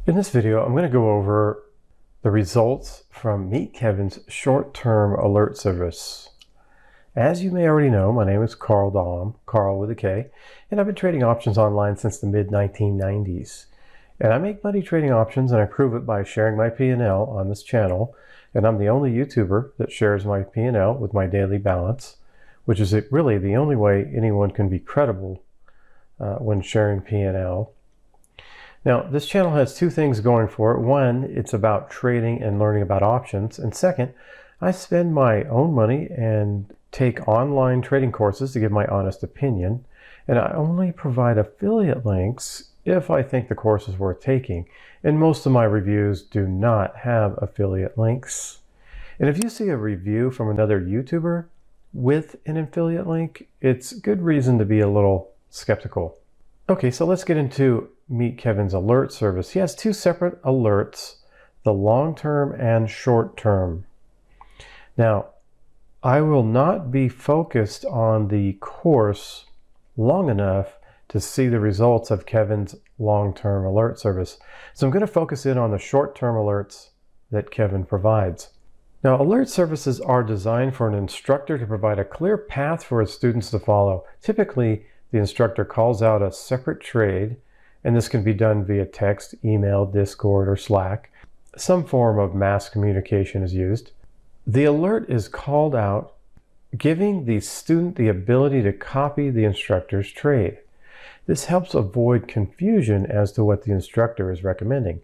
In this video, I'm going to go over the results from Meet Kevin's short-term alert service. As you may already know, my name is Carl Dahm, Carl with a K, and I've been trading options online since the mid-1990s. And I make money trading options, and I prove it by sharing my P&L on this channel. And I'm the only YouTuber that shares my P&L with my daily balance, which is really the only way anyone can be credible when sharing P&L. Now, this channel has two things going for it. One, it's about trading and learning about options. And second, I spend my own money and take online trading courses to give my honest opinion. And I only provide affiliate links if I think the course is worth taking. And most of my reviews do not have affiliate links. And if you see a review from another YouTuber with an affiliate link, it's good reason to be a little skeptical. Okay, so let's get into Meet Kevin's alert service. He has two separate alerts, the long-term and short-term. Now, I will not be focused on the course long enough to see the results of Kevin's long-term alert service. So I'm going to focus in on the short-term alerts that Kevin provides. Now, alert services are designed for an instructor to provide a clear path for his students to follow. Typically, the instructor calls out a separate trade, and this can be done via text, email, Discord, or Slack. Some form of mass communication is used. The alert is called out, giving the student the ability to copy the instructor's trade. This helps avoid confusion as to what the instructor is recommending.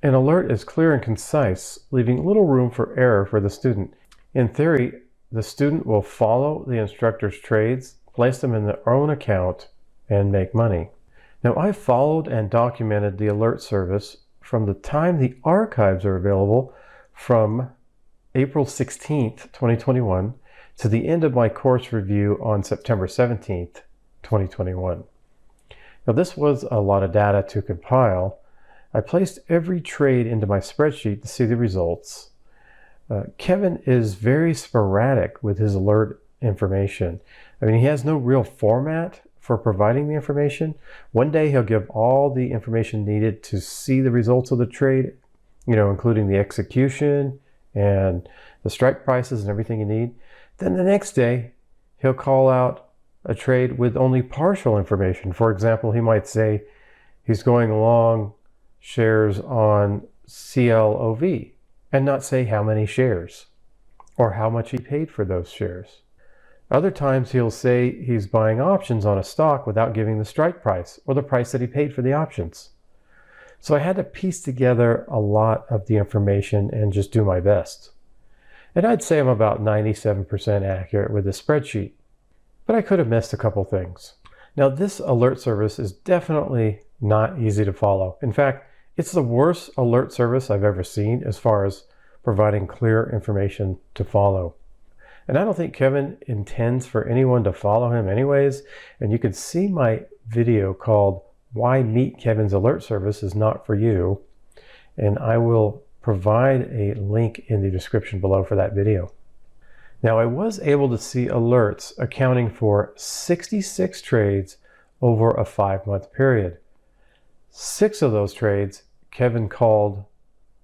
An alert is clear and concise, leaving little room for error for the student. In theory, the student will follow the instructor's trades, place them in their own account, and make money. Now, I followed and documented the alert service from the time the archives are available from April 16th, 2021 to the end of my course review on September 17th, 2021. Now, this was a lot of data to compile. I placed every trade into my spreadsheet to see the results. Kevin is very sporadic with his alert information. I mean, he has no real format for providing the information. One day he'll give all the information needed to see the results of the trade, including the execution and the strike prices and everything you need. Then the next day he'll call out a trade with only partial information. For example, he might say he's going long shares on CLOV and not say how many shares or how much he paid for those shares. Other times he'll say he's buying options on a stock without giving the strike price or the price that he paid for the options. So I had to piece together a lot of the information and just do my best. And I'd say I'm about 97% accurate with the spreadsheet, but I could have missed a couple things. Now, this alert service is definitely not easy to follow. In fact, it's the worst alert service I've ever seen as far as providing clear information to follow. And I don't think Kevin intends for anyone to follow him anyways. And you can see my video called Why Meet Kevin's Alert Service is Not For You. And I will provide a link in the description below for that video. Now, I was able to see alerts accounting for 66 trades over a 5-month period. 6 of those trades Kevin called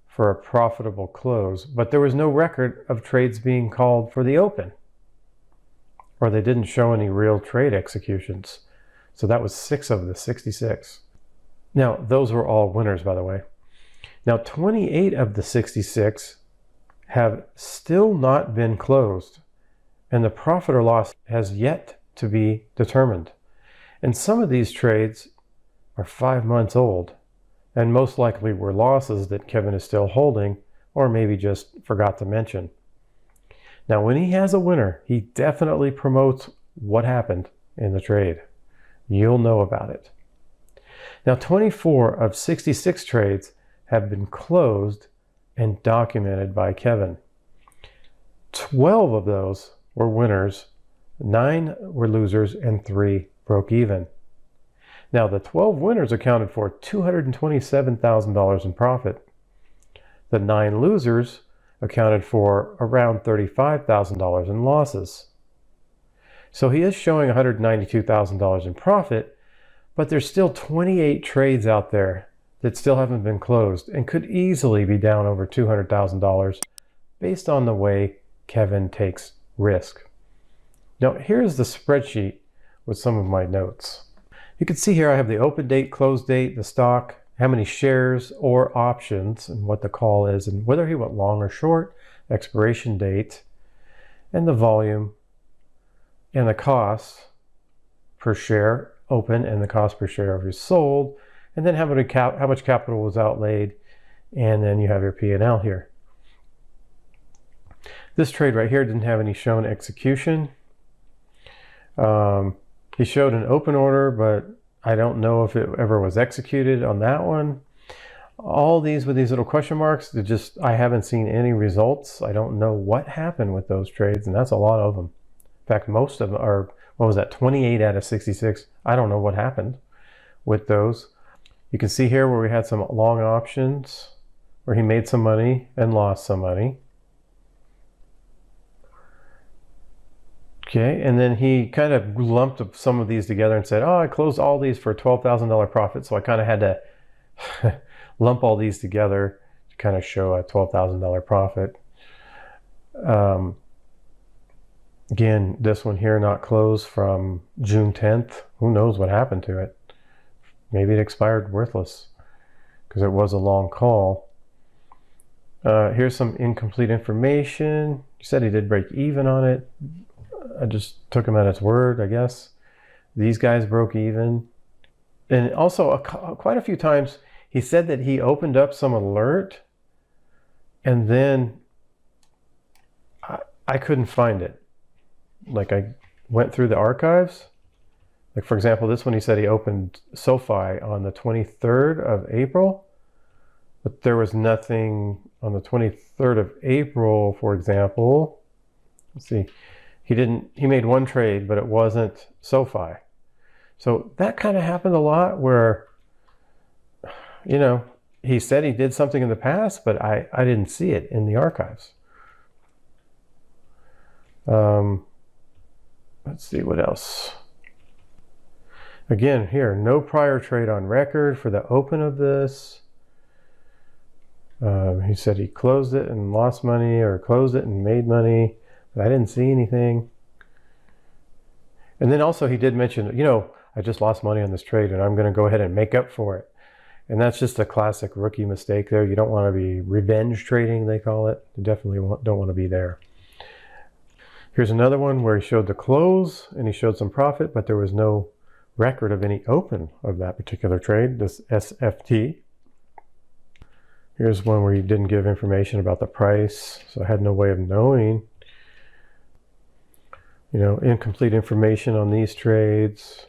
for a profitable close, but there was no record of trades being called for the open, or they didn't show any real trade executions. So that was 6 of the 66. Now, those were all winners, by the way. Now, 28 of the 66 have still not been closed, and the profit or loss has yet to be determined. And some of these trades are 5 months old, and most likely were losses that Kevin is still holding, or maybe just forgot to mention. Now, when he has a winner, he definitely promotes what happened in the trade. You'll know about it. Now, 24 of 66 trades have been closed and documented by Kevin. 12 of those were winners, 9 were losers, and 3 broke even. Now, the 12 winners accounted for $227,000 in profit. The 9 losers accounted for around $35,000 in losses. So he is showing $192,000 in profit, but there's still 28 trades out there that still haven't been closed and could easily be down over $200,000 based on the way Kevin takes risk. Now, here's the spreadsheet with some of my notes. You can see here I have the open date, close date, the stock, how many shares or options, and what the call is, and whether he went long or short, expiration date, and the volume, and the cost per share open, and the cost per share if you sold, and then how much capital was outlaid, and then you have your P&L here. This trade right here didn't have any shown execution. He showed an open order, but I don't know if it ever was executed on that one. All these with these little question marks, I haven't seen any results. I don't know what happened with those trades, and that's a lot of them. In fact, most of them are, 28 out of 66. I don't know what happened with those. You can see here where we had some long options, where he made some money and lost some money. Okay, and then he kind of lumped some of these together and said, oh, I closed all these for a $12,000 profit, so I kind of had to lump all these together to kind of show a $12,000 profit. Again, this one here not closed from June 10th. Who knows what happened to it? Maybe it expired worthless because it was a long call. Here's some incomplete information. He said he did break even on it. I just took him at his word, I guess. These guys broke even. And also, quite a few times, he said that he opened up some alert, and then I couldn't find it. Like, I went through the archives. Like, for example, this one, he said he opened SoFi on the 23rd of April, but there was nothing on the 23rd of April, for example. Let's see. He made one trade, but it wasn't SoFi. So that kind of happened a lot where, you know, he said he did something in the past, but I didn't see it in the archives. Let's see what else. Again, here, no prior trade on record for the open of this. He said he closed it and lost money, or closed it and made money, but I didn't see anything. And then also he did mention, you know, I just lost money on this trade and I'm going to go ahead and make up for it. And that's just a classic rookie mistake there. You don't want to be revenge trading, they call it. You definitely don't want to be there. Here's another one where he showed the close and he showed some profit, but there was no record of any open of that particular trade, this SFT. Here's one where he didn't give information about the price, so I had no way of knowing. You know, incomplete information on these trades.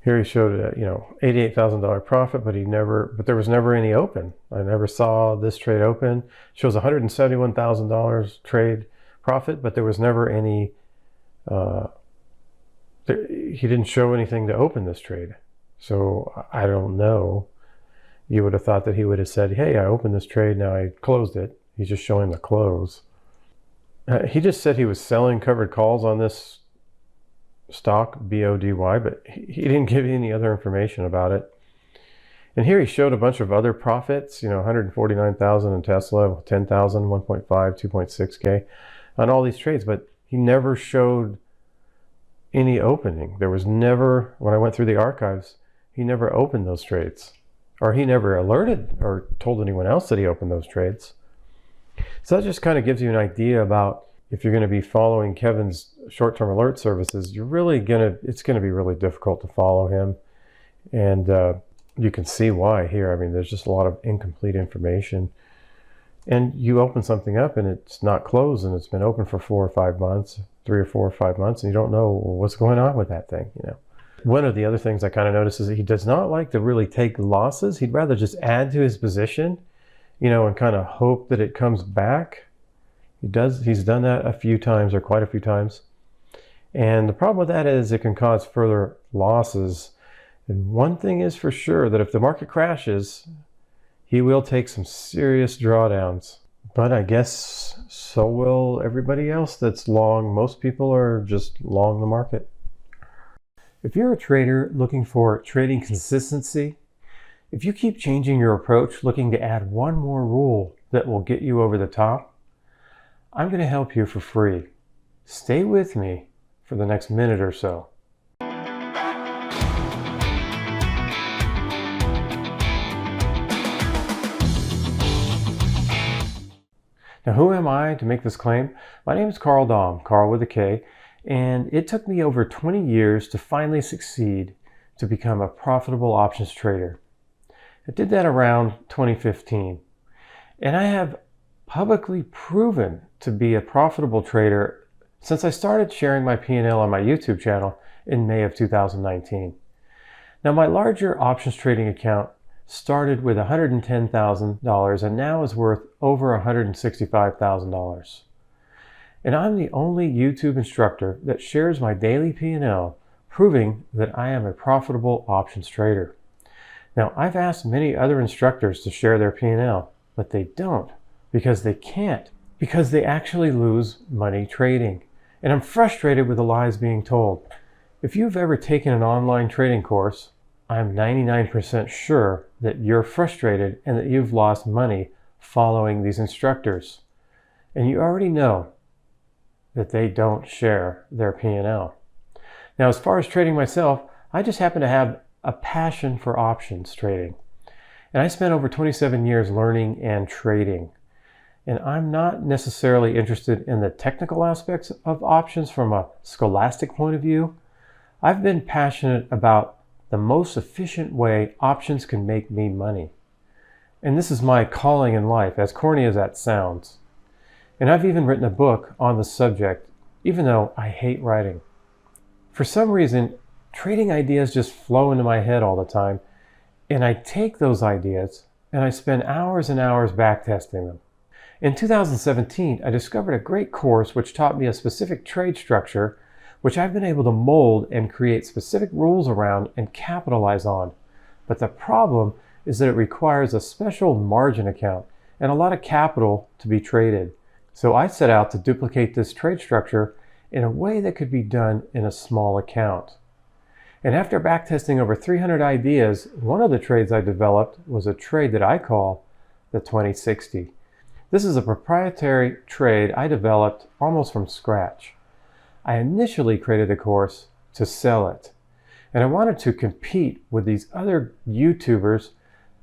Here he showed a, you know, $88,000 profit, but there was never any open. I never saw this trade open. Shows $171,000 trade profit, but there was never any, he didn't show anything to open this trade. So I don't know. You would have thought that he would have said, hey, I opened this trade, now I closed it. He's just showing the close. He just said he was selling covered calls on this stock, BODY, but he didn't give any other information about it. And here he showed a bunch of other profits, you know, 149,000 in Tesla, 10,000, 1.5, 2.6K on all these trades, but he never showed any opening. There was never, when I went through the archives, he never opened those trades, or he never alerted or told anyone else that he opened those trades. So that just kind of gives you an idea about if you're going to be following Kevin's short-term alert services, it's going to be really difficult to follow him. And you can see why here. I mean, there's just a lot of incomplete information. And you open something up and it's not closed and it's been open for 4 or 5 months, 3 or 4 or 5 months, and you don't know what's going on with that thing, you know. One of the other things I kind of noticed is that he does not like to really take losses. He'd rather just add to his position, you know, and kind of hope that it comes back. He's done that a few times, or quite a few times. And the problem with that is it can cause further losses. And one thing is for sure, that if the market crashes, he will take some serious drawdowns. But I guess so will everybody else that's long. Most people are just long the market. If you're a trader looking for trading consistency If you keep changing your approach, looking to add one more rule that will get you over the top, I'm going to help you for free. Stay with me for the next minute or so. Now, who am I to make this claim? My name is Carl Dahm, Carl with a K, and it took me over 20 years to finally succeed to become a profitable options trader. I did that around 2015, and I have publicly proven to be a profitable trader since I started sharing my P&L on my YouTube channel in May of 2019. Now, my larger options trading account started with $110,000 and now is worth over $165,000. And I'm the only YouTube instructor that shares my daily P&L, proving that I am a profitable options trader. Now, I've asked many other instructors to share their P&L, but they don't because they can't, because they actually lose money trading. And I'm frustrated with the lies being told. If you've ever taken an online trading course, I'm 99% sure that you're frustrated and that you've lost money following these instructors. And you already know that they don't share their P&L. Now, as far as trading myself, I just happen to have a passion for options trading. And I spent over 27 years learning and trading. And I'm not necessarily interested in the technical aspects of options from a scholastic point of view. I've been passionate about the most efficient way options can make me money. And this is my calling in life, as corny as that sounds. And I've even written a book on the subject, even though I hate writing. For some reason, trading ideas just flow into my head all the time, and I take those ideas and I spend hours and hours backtesting them. In 2017, I discovered a great course which taught me a specific trade structure which I've been able to mold and create specific rules around and capitalize on. But the problem is that it requires a special margin account and a lot of capital to be traded. So I set out to duplicate this trade structure in a way that could be done in a small account. And after backtesting over 300 ideas, one of the trades I developed was a trade that I call the 2060. This is a proprietary trade I developed almost from scratch. I initially created the course to sell it, and I wanted to compete with these other YouTubers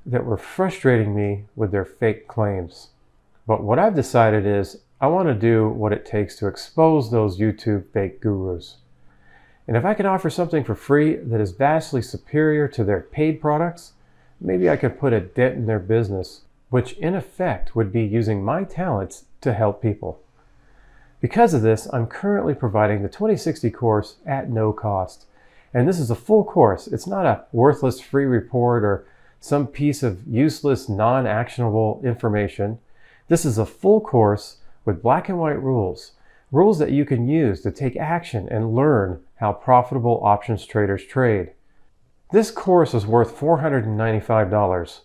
that were frustrating me with their fake claims. But what I've decided is I want to do what it takes to expose those YouTube fake gurus. And if I can offer something for free that is vastly superior to their paid products, maybe I could put a dent in their business, which in effect would be using my talents to help people. Because of this, I'm currently providing the 2060 course at no cost. And this is a full course. It's not a worthless free report or some piece of useless, non-actionable information. This is a full course with black and white rules. Rules that you can use to take action and learn how profitable options traders trade. This course is worth $495,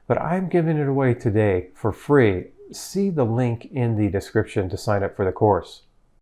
but I'm giving it away today for free. See the link in the description to sign up for the course.